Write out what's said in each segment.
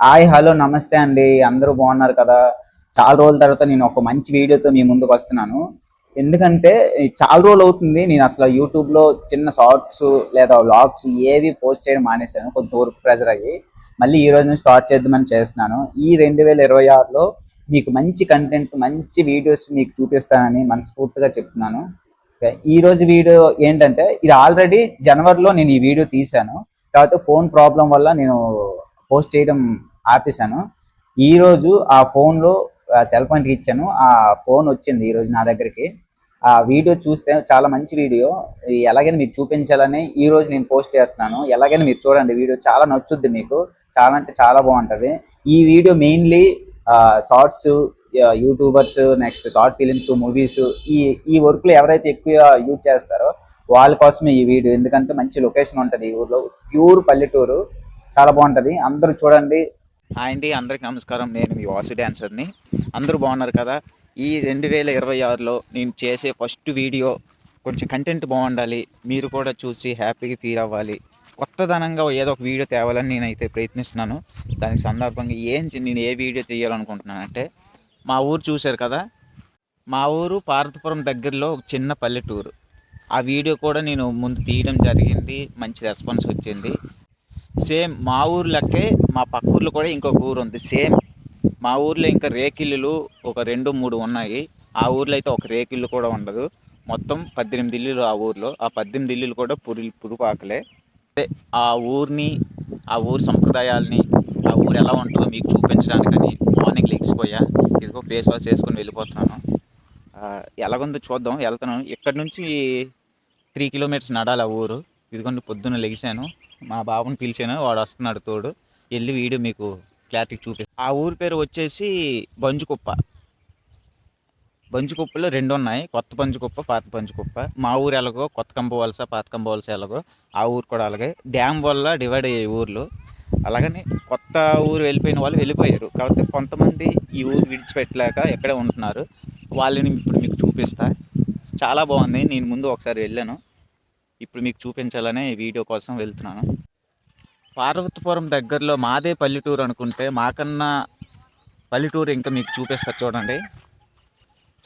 Hi hello నమస్తే అండి. అందరూ బాగున్నారు కదా? చాలా రోజుల తర్వాత నేను ఒక మంచి వీడియోతో మీ ముందుకు వస్తున్నాను. ఎందుకంటే చాలా రోజులు అవుతుంది నేను అసలు యూట్యూబ్లో చిన్న షార్ట్స్ లేదా వ్లాగ్స్ ఏవి పోస్ట్ చేయడం మానేశాను. కొంచెం వర్క్ ప్రెజర్ అయ్యి మళ్ళీ ఈ రోజు నుంచి స్టార్ట్ చేద్దామని చేస్తున్నాను. ఈ 2026లో మీకు మంచి కంటెంట్ మంచి వీడియోస్ మీకు చూపిస్తానని మనస్ఫూర్తిగా చెప్తున్నాను. ఈ రోజు వీడియో ఏంటంటే ఇది ఆల్రెడీ జనవరిలో నేను ఈ వీడియో తీశాను. కాకపోతే ఫోన్ ప్రాబ్లం వల్ల నేను పోస్ట్ చేయడం ఆపేశాను. ఈరోజు ఆ ఫోన్లో సెల్ ఫోన్కి ఇచ్చాను. ఆ ఫోన్ వచ్చింది ఈరోజు నా దగ్గరికి. ఆ వీడియో చూస్తే చాలా మంచి వీడియో. ఎలాగైనా మీకు చూపించాలని ఈరోజు నేను పోస్ట్ చేస్తున్నాను. ఎలాగైనా మీరు చూడండి, వీడియో చాలా నచ్చుద్ది మీకు. చాలా అంటే చాలా బాగుంటుంది. ఈ video mainly shorts, youtubers, next short films, movies, ఈ ఈ వర్క్లో ఎవరైతే ఎక్కువ యూజ్ చేస్తారో వాళ్ళ కోసమే ఈ వీడియో. ఎందుకంటే మంచి లొకేషన్ ఉంటుంది ఈ ఊర్లో, ప్యూర్ పల్లెటూరు, చాలా బాగుంటుంది. అందరూ చూడండి. హాయ్ అండి, అందరికి నమస్కారం. నేను మీ వాసు డాన్సర్ని. అందరూ బాగున్నారు కదా? ఈ 2026లో నేను చేసే ఫస్ట్ వీడియో కొంచెం కంటెంట్ బాగుండాలి, మీరు కూడా చూసి హ్యాపీగా ఫీల్ అవ్వాలి, కొత్తదనంగా ఏదో ఒక వీడియో తేవాలని నేనైతే ప్రయత్నిస్తున్నాను. దానికి సందర్భంగా నేను ఏ వీడియో తీయాలనుకుంటున్నానంటే, మా ఊరు చూశారు కదా, మా ఊరు పార్వతీపురం దగ్గరలో ఒక చిన్న పల్లెటూరు. ఆ వీడియో కూడా నేను ముందు తీయడం జరిగింది, మంచి రెస్పాన్స్ వచ్చింది. సేమ్ మా ఊరు లెక్కే మా పక్క ఊర్లో కూడా ఇంకొక ఊరు ఉంది సేమ్. మా ఊర్లో ఇంకా రేకిల్లులు ఒక 2-3 ఉన్నాయి. ఆ ఊర్లో అయితే ఒక రేకిల్లు కూడా ఉండదు. మొత్తం 18 ఇల్లులు ఆ ఊర్లో. ఆ 18 ఇల్లులు కూడా పురుపాకలే. ఆ ఊరిని, ఆ ఊరి సంప్రదాయాల్ని, ఆ ఊరు ఎలా ఉంటుందో మీకు చూపించడానికని మార్నింగ్ లెగిసిపోయా. ఇదిగో ఫేస్ వాష్ చేసుకొని వెళ్ళిపోతున్నాను. ఎలాగుందో చూద్దాం, వెళ్తున్నాను. ఇక్కడ నుంచి 3 కిలోమీటర్స్ నడాలి ఆ ఊరు. ఇదిగోండి పొద్దున్న లెగిసాను, మా బాబుని పిలిచాను, వాడు వస్తున్నాడు తోడు. వెళ్ళి వీడియో మీకు క్లారిటీ చూపిస్తాను. ఆ ఊరి పేరు వచ్చేసి బంజుకుప్ప. బంజుకుప్పలో 2 ఉన్నాయి, కొత్త బంజుకుప్ప, పాత బంజుకుప్ప. మా ఊరు ఎలాగో కొత్త కంపవలస, పాత కంపవలస ఎలాగో ఆ ఊరు కూడా అలాగే. డ్యామ్ వల్ల డివైడ్ అయ్యాయి ఊర్లు. అలాగని కొత్త ఊరు వెళ్ళిపోయిన వాళ్ళు వెళ్ళిపోయారు. కాబట్టి కొంతమంది ఈ ఊరు విడిచిపెట్టలేక ఎక్కడే ఉంటున్నారు. వాళ్ళని ఇప్పుడు మీకు చూపిస్తా. చాలా బాగుంది. నేను ముందు ఒకసారి వెళ్ళాను, ఇప్పుడు మీకు చూపించాలనే వీడియో కోసం వెళ్తున్నాను. పార్వతీపురం దగ్గరలో మాదే పల్లెటూరు అనుకుంటే, మాకన్నా పల్లెటూరు ఇంకా మీకు చూపిస్తారు చూడండి.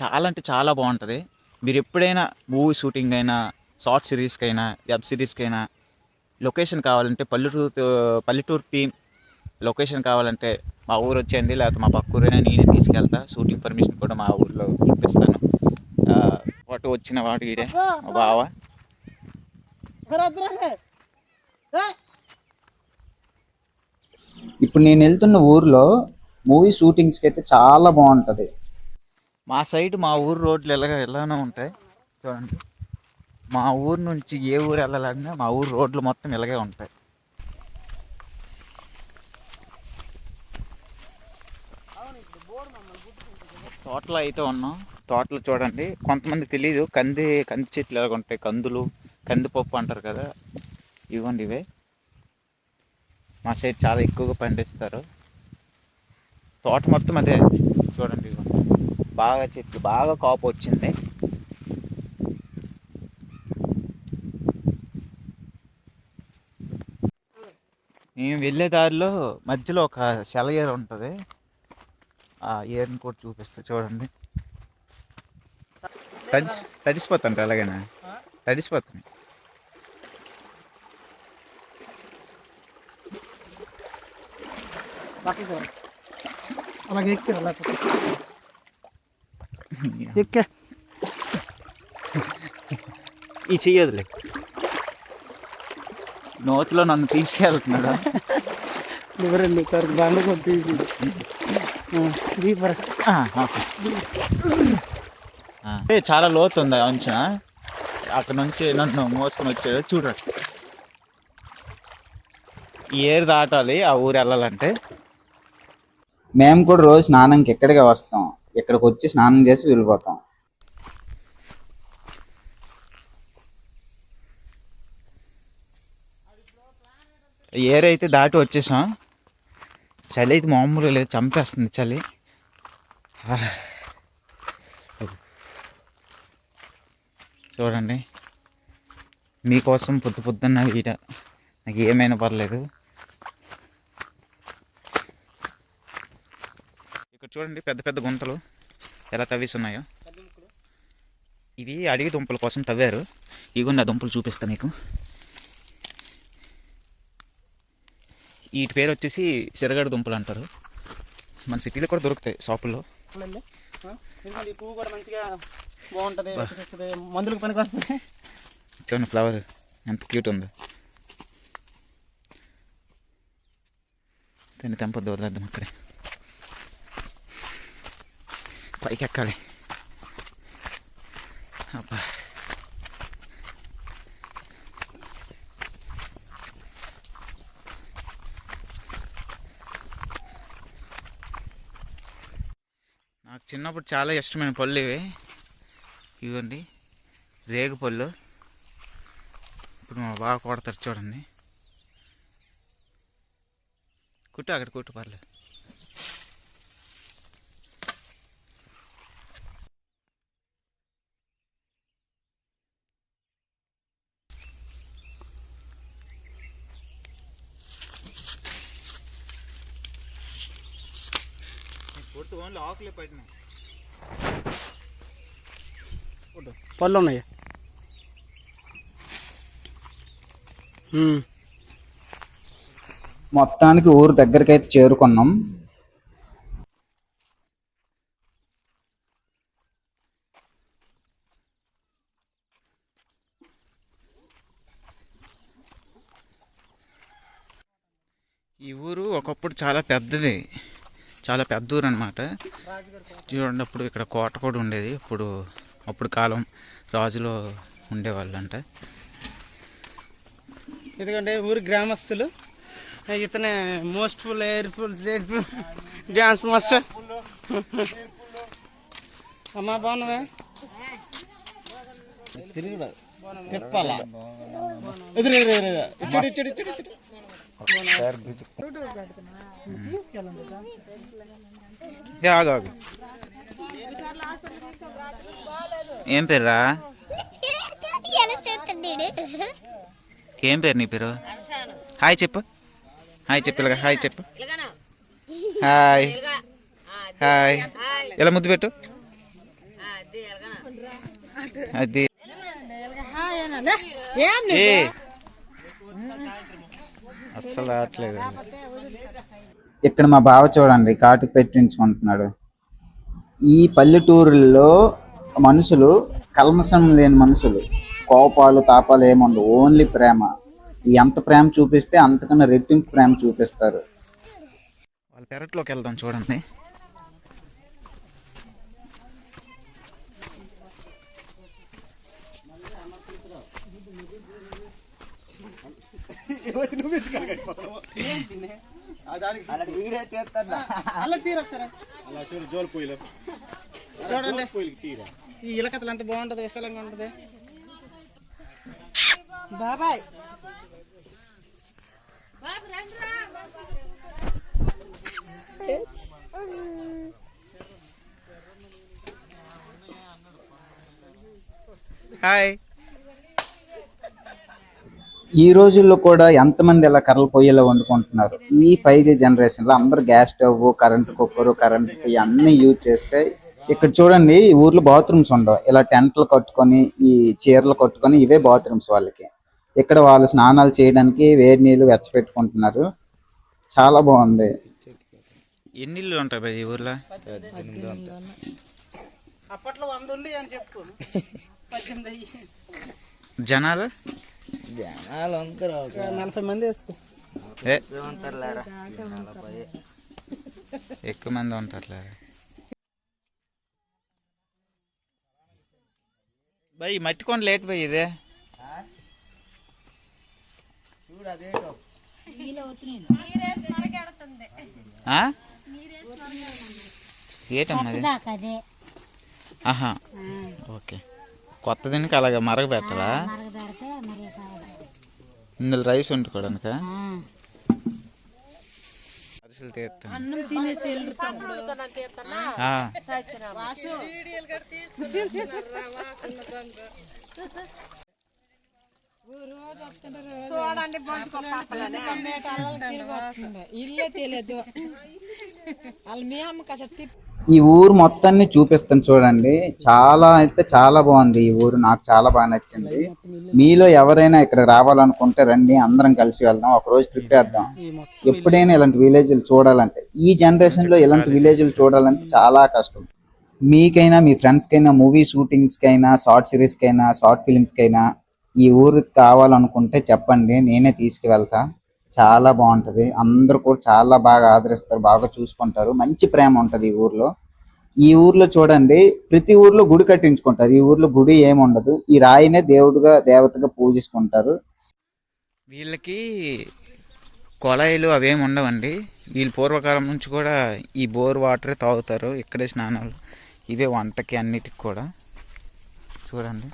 చాలా అంటే చాలా బాగుంటుంది. మీరు ఎప్పుడైనా మూవీ షూటింగ్ అయినా, షార్ట్ సిరీస్కి అయినా, వెబ్ సిరీస్కి అయినా లొకేషన్ కావాలంటే, పల్లెటూరు థీమ్ లొకేషన్ కావాలంటే మా ఊరు వచ్చేయండి, లేకపోతే మా పక్క ఊరైనా నేనే తీసుకెళ్తా. షూటింగ్ పర్మిషన్ కూడా మా ఊర్లో ఇప్పిస్తాను. వాటి వచ్చిన వాడు ఈడే మా బావ. ఇప్పుడు నేను వెళ్తున్న ఊర్లో మూవీ షూటింగ్స్కి అయితే చాలా బాగుంటుంది. మా సైడ్, మా ఊరు రోడ్లు ఎలానే ఉంటాయి చూడండి. మా ఊరు నుంచి ఏ ఊరు వెళ్ళాలన్నా మా ఊరు రోడ్లు మొత్తం ఇలాగే ఉంటాయి. తోటలో అయితే ఉన్నాం. తోటలు చూడండి, కొంతమంది తెలీదు, కంది చెట్లు ఎలాగ ఉంటాయి, కందులు, కందిపప్పు అంటారు కదా, ఇవ్వండి ఇవే. మా సైడ్ చాలా ఎక్కువగా పండిస్తారు. తోట మొత్తం అదే చూడండి. ఇవ్వండి, బాగా చెట్లు, బాగా కాపు వచ్చింది. మేము వెళ్ళే దారిలో మధ్యలో ఒక సెలయేరు ఉంటుంది. ఆ ఏరుని కూడా చూపిస్తా చూడండి. తడిసిపోతాను అలాగేనా, తడిసిపోతాను. అలాగే ఎక్కే ఈ చెయ్యదులే, నోతిలో నన్ను తీసుకెళ్తున్నాడా. ఎవరండి బండ తీసి చాలా లోతు ఉంది అంచనా. అక్కడ నుంచి నన్ను మోసుకొని వచ్చాడు చూడండి. ఈ ఏరు దాటాలి ఆ ఊరు వెళ్ళాలంటే. మేము కూడా రోజు స్నానంకి ఇక్కడికే వస్తాం. ఇక్కడికి వచ్చి స్నానం చేసి వెళ్ళిపోతాం. ఏరు అయితే దాటి వచ్చేసాం. చలి అయితే మామూలుగా లేదు, చంపేస్తుంది చలి. చూడండి, మీకోసం పొద్దున్న వీడ, నాకు ఏమైనా పర్లేదు. చూడండి పెద్ద పెద్ద గుంతలు ఎలా తవ్వేస్తున్నాయో. ఇవి అడవి దుంపల కోసం తవ్వారు. ఇగోండి ఆ దుంపలు చూపిస్తా మీకు. వీటి పేరు వచ్చేసి సిరగడ దుంపలు అంటారు. మన సిటీలో కూడా దొరుకుతాయి షాపుల్లో. ఈ పువ్వు కూడా మంచిగా బాగుంటది, మందులకు పనికి వస్తుంది. చూడండి ఫ్లవర్ ఎంత క్యూట్ ఉందో. దీన్ని తెంపొద్దు, వదిలేద్దాం అక్కడే. పైకి ఎక్కాలి. అబ్బా నాకు చిన్నప్పుడు చాలా ఇష్టమైన పళ్ళు ఇవి. ఇవ్వండి రేగు పళ్ళు. ఇప్పుడు మా బాగా కొడతారు చూడండి. కుట్టు అక్కడ కుట్టు పర్లేదు. కొట్టు ఓన్లీ ఆకులే పట్టినాయి. పళ్ళు ఉన్నాయి. మొత్తానికి ఊరు దగ్గరికి అయితే చేరుకున్నాం. ఈ ఊరు ఒకప్పుడు చాలా పెద్దది, చాలా పెద్ద ఊరు అనమాట. చూడండి అప్పుడు ఇక్కడ కోట కూడా ఉండేది. అప్పుడు కాలం రాజులు ఉండేవాళ్ళు అంట. ఎందుకంటే ఊరి గ్రామస్తులు ఇతనే మోస్ట్ ఫుల్ ఎయిర్ఫుల్ జైర్ఫుల్ డ్యాన్స్ మాస్టర్. అమ్మా బాగున్నావా? తిప్పాలా ఏం పేరురా? ఏం పేరు నీ పేరు? హాయ్ చెప్పు. హాయ్ చెప్పు. ఇలాగ హాయ్ చెప్పు. Hi hi. ఎలా ముద్దు పెట్టు. అది అస్సలు రావట్లేదు. ఇక్కడ మా బావ చూడండి కాటుకు పెట్టించుకుంటున్నాడు. ఈ పల్లెటూరుల్లో మనుషులు కల్మషం లేని మనుషులు. కోపాలు తాపాలు ఏముండవు, ఓన్లీ ప్రేమ. ఎంత ప్రేమ చూపిస్తే అంతకన్నా రెట్టింపు ప్రేమ చూపిస్తారు. వాళ్ళ పెరట్లోకి వెళ్దాం చూడండి. చూడండి ఈ ఇలకతలు ఎంత బాగుంటది, విశాలంగా ఉంటది. బాబాయ్ హాయ్. ఈ రోజుల్లో కూడా ఎంతమంది ఇలా కర్రల పొయ్యిలో వండుకుంటున్నారు. ఈ 5G జనరేషన్లో అందరూ gas stove, current cooker, current పొయ్యి అన్నీ యూజ్ చేస్తే ఇక్కడ చూడండి ఈ ఊర్లో బాత్రూమ్స్ ఉండవు. ఇలా టెంట్లు కట్టుకొని ఈ చీరలు కట్టుకొని ఇవే బాత్రూమ్స్ వాళ్ళకి. ఇక్కడ వాళ్ళు స్నానాలు చేయడానికి వేడి నీళ్ళు వెచ్చపెట్టుకుంటున్నారు. చాలా బాగుంది. ఎన్ని ఇళ్ళు ఉంటాయి ఈ ఊర్లో? అప్పట్లో 100 ఉండి అని చెప్పు. 18 జనాలు 40 మంది వేసుకో. ఎక్కువ మంది ఉంటారులే. భయ్ మట్టి కొండ లేట్ పోయి ఇదే ఏటమ్మది? ఆహా ఓకే. కొత్త దీనికి అలాగే మరగ పెట్టాలా? ఇందులో రైస్ వండుకోవడానిక? అరిసెలు తీస్తాను. ఇల్లే తెలియదు. ఈ ఊరు మొత్తాన్ని చూపిస్తాను చూడండి. చాలా అయితే చాలా బాగుంది ఈ ఊరు. నాకు చాలా బాగా నచ్చింది. మీలో ఎవరైనా ఇక్కడ రావాలనుకుంటే రండి, అందరం కలిసి వెళ్దాం, ఒక రోజు ట్రిప్ వేద్దాం. ఈ మొత్తం ఎప్పుడైనా ఇలాంటి విలేజ్లు చూడాలంటే, ఈ జనరేషన్ లో ఇలాంటి విలేజ్లు చూడాలంటే చాలా కష్టం. మీకైనా మీ ఫ్రెండ్స్ కైనా మూవీ షూటింగ్స్ కైనా షార్ట్ సిరీస్ కైనా షార్ట్ ఫిల్మ్స్ కైనా ఈ ఊరికి కావాలనుకుంటే చెప్పండి, నేనే తీసుకువెళ్తా. చాలా బాగుంటది. అందరూ కూడా చాలా బాగా ఆదరిస్తారు, బాగా చూసుకుంటారు, మంచి ప్రేమ ఉంటది ఈ ఊర్లో. ఈ ఊర్లో చూడండి, ప్రతి ఊర్లో గుడి కట్టించుకుంటారు. ఈ ఊర్లో గుడి ఏమి ఉండదు. ఈ రాయినే దేవుడిగా దేవతగా పూజిస్తుంటారు. వీళ్ళకి కొళాయిలు అవేమి ఉండవండి. వీళ్ళు పూర్వకాలం నుంచి కూడా ఈ బోర్ వాటరే తాగుతారు. ఇక్కడే స్నానాలు, ఇవే వంటకి అన్నిటికి కూడా. చూడండి,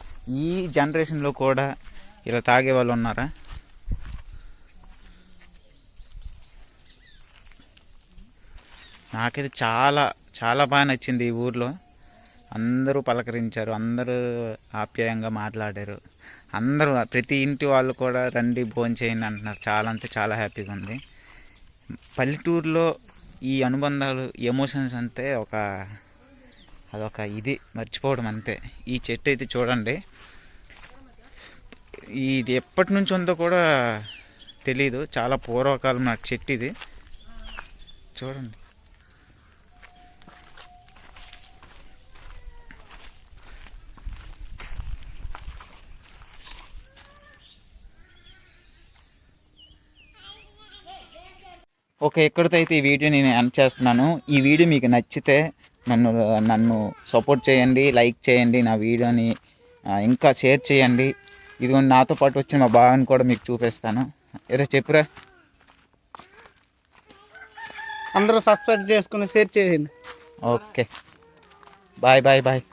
ఈ జనరేషన్లో కూడా ఇలా తాగే వాళ్ళు ఉన్నారా? నాకైతే చాలా చాలా బాగా నచ్చింది ఈ ఊర్లో. అందరూ పలకరించారు, అందరూ ఆప్యాయంగా మాట్లాడారు. అందరూ ప్రతి ఇంటి వాళ్ళు కూడా రండి భోంచేయండి అంటున్నారు. చాలా అంటే చాలా హ్యాపీగా ఉంది. పల్లెటూరులో ఈ అనుబంధాలు, ఎమోషన్స్ అంతే అదొక ఇది మర్చిపోవడం అంతే. ఈ చెట్టు అయితే చూడండి, ఇది ఎప్పటి నుంచి ఉందో కూడా తెలీదు. చాలా పూర్వకాలం నాకు చెట్టు ఇది. చూడండి, ఓకే, ఎక్కడితో అయితే ఈ వీడియో నేను ఎండ్ చేస్తున్నాను. ఈ వీడియో మీకు నచ్చితే నన్ను సపోర్ట్ చేయండి, లైక్ చేయండి, నా వీడియోని ఇంకా షేర్ చేయండి. ఇదిగోండి, నాతో పాటు వచ్చిన మా బావని కూడా మీకు చూపిస్తాను. ఎరా చెప్పురా. అందరూ సబ్స్క్రైబ్ చేసుకుని షేర్ చేయండి. Okay, bye bye bye.